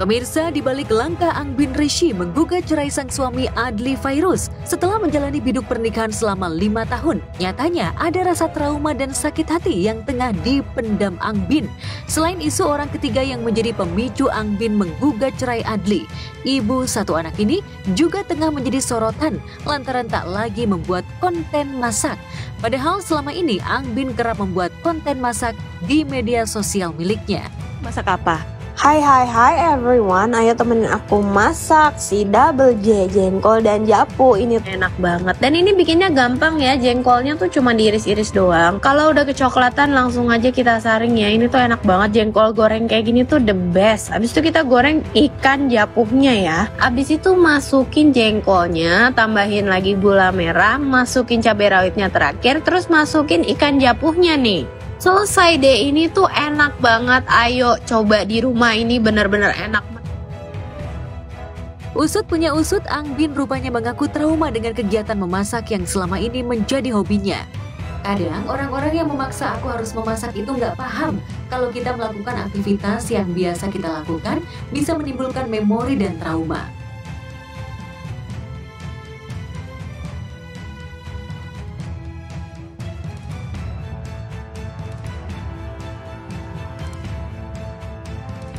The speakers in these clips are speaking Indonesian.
Pemirsa, di balik langkah Angbin Rishi menggugat cerai sang suami Adly Fairuz setelah menjalani biduk pernikahan selama 5 tahun, nyatanya ada rasa trauma dan sakit hati yang tengah dipendam Angbin. Selain isu orang ketiga yang menjadi pemicu Angbin menggugat cerai Adly, ibu satu anak ini juga tengah menjadi sorotan lantaran tak lagi membuat konten masak. Padahal selama ini Angbin kerap membuat konten masak di media sosial miliknya. Masak apa? Hai everyone, ayo temenin aku masak si double J, jengkol dan japu. Ini enak banget dan ini bikinnya gampang ya, jengkolnya tuh cuma diiris-iris doang. Kalau udah kecoklatan langsung aja kita saring ya. Ini tuh enak banget, jengkol goreng kayak gini tuh the best. Abis itu kita goreng ikan japunya ya. Abis itu masukin jengkolnya, tambahin lagi gula merah, masukin cabai rawitnya terakhir, terus masukin ikan japunya nih. Selesai deh, ini tuh enak banget. Ayo coba di rumah, ini bener-bener enak. Usut punya usut, Angbin rupanya mengaku trauma dengan kegiatan memasak yang selama ini menjadi hobinya. Kadang orang-orang yang memaksa aku harus memasak itu nggak paham kalau kita melakukan aktivitas yang biasa kita lakukan bisa menimbulkan memori dan trauma.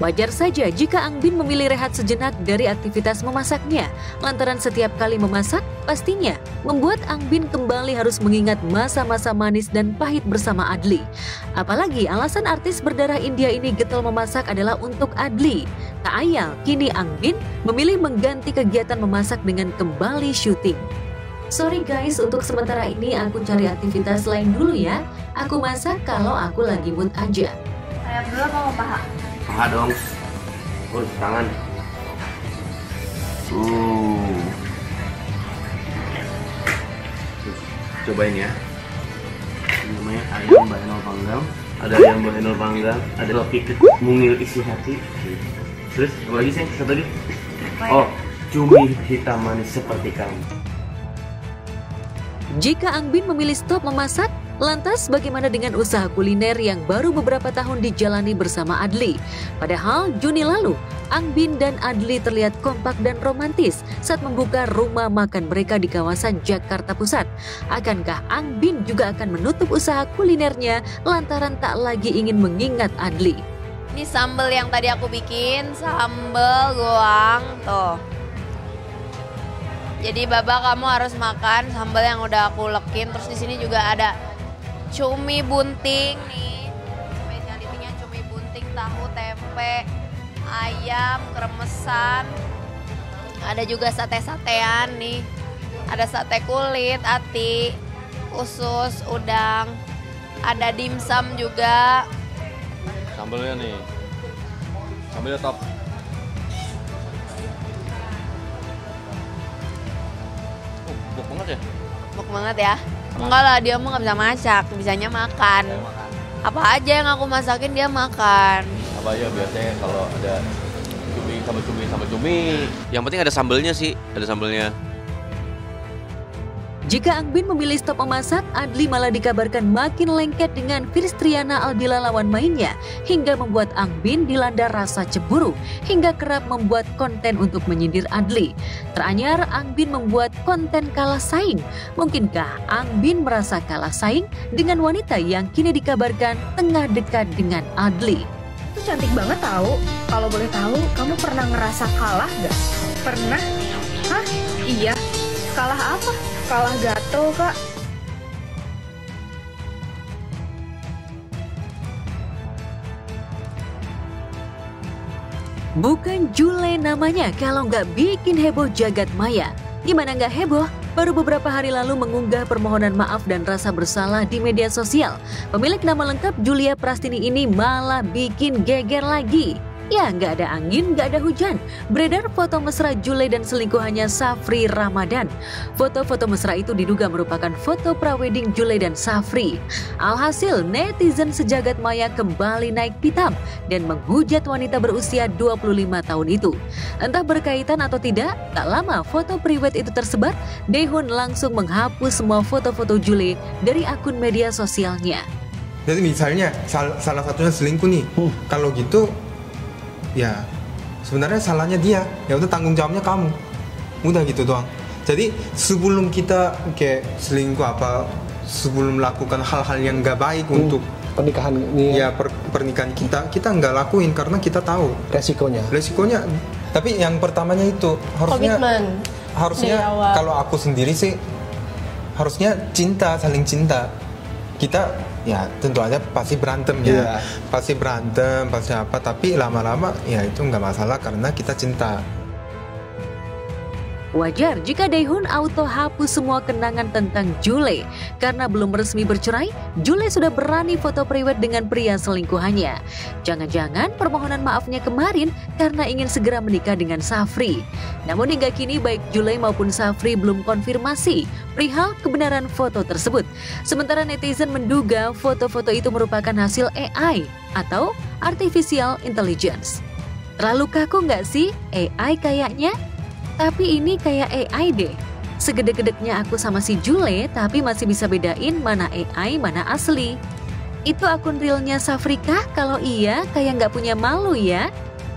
Wajar saja jika Angbin memilih rehat sejenak dari aktivitas memasaknya. Lantaran setiap kali memasak, pastinya membuat Angbin kembali harus mengingat masa-masa manis dan pahit bersama Adly. Apalagi alasan artis berdarah India ini getol memasak adalah untuk Adly. Tak ayal, kini Angbin memilih mengganti kegiatan memasak dengan kembali syuting. Sorry guys, untuk sementara ini aku cari aktivitas lain dulu ya. Aku masak kalau aku lagi mood aja. Sayap dulu apa mau paha? Paha dong. Tangan. Cobain ya. Ini namanya ayam bahenol panggang. Ada ayam bahenol panggang, ada pipit mungil isi hati. Terus apa lagi sih? Satu lagi. Oh, cumi hitam manis seperti kamu. Jika Angbin memilih stop memasak, lantas bagaimana dengan usaha kuliner yang baru beberapa tahun dijalani bersama Adly? Padahal Juni lalu, Angbin dan Adly terlihat kompak dan romantis saat membuka rumah makan mereka di kawasan Jakarta Pusat. Akankah Angbin juga akan menutup usaha kulinernya lantaran tak lagi ingin mengingat Adly? Ini sambal yang tadi aku bikin, sambal goang tuh. Jadi Baba kamu harus makan sambal yang udah aku lekin. Terus di sini juga ada cumi bunting nih, spesialitinya cumi bunting, tahu, tempe, ayam, kremesan. Ada juga sate-satean nih, ada sate kulit, ati, usus, udang, ada dimsum juga. Sambalnya nih, sambalnya top. Empuk banget ya? Empuk banget ya? Enggak lah, dia mah nggak bisa masak, bisanya makan. Apa aja yang aku masakin dia makan. Apa aja biasanya kalau ada cumi sama cumi. Yang penting ada sambelnya sih, ada sambelnya. Jika Angbin memilih stop memasak, Adly malah dikabarkan makin lengket dengan Firstriana Aldila lawan mainnya, hingga membuat Angbin dilanda rasa cemburu, hingga kerap membuat konten untuk menyindir Adly. Teranyar, Angbin membuat konten kalah saing. Mungkinkah Angbin merasa kalah saing dengan wanita yang kini dikabarkan tengah dekat dengan Adly? Itu cantik banget tahu. Kalau boleh tahu, kamu pernah ngerasa kalah gak? Pernah? Hah? Iya. Kalah apa? Kalah gatel, Kak. Bukan Jule namanya kalau nggak bikin heboh jagat maya. Gimana nggak heboh? Baru beberapa hari lalu mengunggah permohonan maaf dan rasa bersalah di media sosial. Pemilik nama lengkap Julia Prastini ini malah bikin geger lagi. Ya, nggak ada angin, nggak ada hujan. Beredar foto mesra Jule dan selingkuhannya Safri Ramadan. Foto-foto mesra itu diduga merupakan foto prawedding Jule dan Safri. Alhasil, netizen sejagat maya kembali naik pitam dan menghujat wanita berusia 25 tahun itu. Entah berkaitan atau tidak, tak lama foto priwet itu tersebar, Daehun langsung menghapus semua foto-foto Jule dari akun media sosialnya. Jadi misalnya salah satunya selingkuh nih, kalau gitu ya sebenarnya salahnya dia, ya udah tanggung jawabnya kamu, udah gitu doang. Jadi sebelum kita kayak selingkuh apa, sebelum melakukan hal-hal yang nggak baik untuk pernikahan ini ya pernikahan kita nggak lakuin karena kita tahu resikonya. Tapi yang pertamanya itu harusnya kalau aku sendiri sih harusnya saling cinta. Kita ya tentu aja pasti berantem ya, pasti berantem, pasti apa, tapi lama-lama ya itu nggak masalah karena kita cinta. Wajar jika Daehoon auto hapus semua kenangan tentang Jule. Karena belum resmi bercerai, Jule sudah berani foto priwet dengan pria selingkuhannya. Jangan-jangan permohonan maafnya kemarin karena ingin segera menikah dengan Safri. Namun hingga kini baik Jule maupun Safri belum konfirmasi perihal kebenaran foto tersebut. Sementara netizen menduga foto-foto itu merupakan hasil AI atau Artificial Intelligence. Terlalu kaku nggak sih AI kayaknya? Tapi ini kayak AI deh. Segede-gedeknya aku sama si Jule, tapi masih bisa bedain mana AI, mana asli. Itu akun realnya Safri kah? Kalau iya, kayak nggak punya malu ya.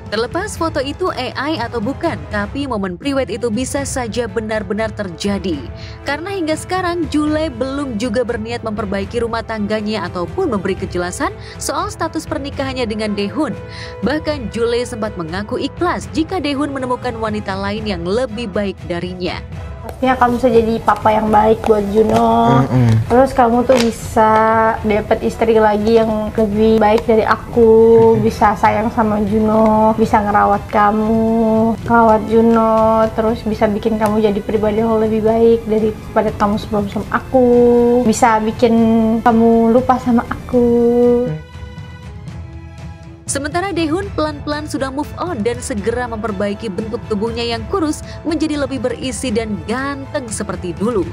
Terlepas foto itu AI atau bukan, tapi momen priwet itu bisa saja benar-benar terjadi. Karena hingga sekarang Jule belum juga berniat memperbaiki rumah tangganya ataupun memberi kejelasan soal status pernikahannya dengan Daehoon. Bahkan Jule sempat mengaku ikhlas jika Daehoon menemukan wanita lain yang lebih baik darinya. Artinya kamu bisa jadi papa yang baik buat Juno. Terus kamu tuh bisa dapet istri lagi yang lebih baik dari aku. Bisa sayang sama Juno, bisa ngerawat kamu, ngerawat Juno. Terus bisa bikin kamu jadi pribadi yang lebih baik daripada kamu sebelum sama aku. Bisa bikin kamu lupa sama aku. Sementara Daehoon pelan-pelan sudah move on dan segera memperbaiki bentuk tubuhnya yang kurus menjadi lebih berisi dan ganteng seperti dulu.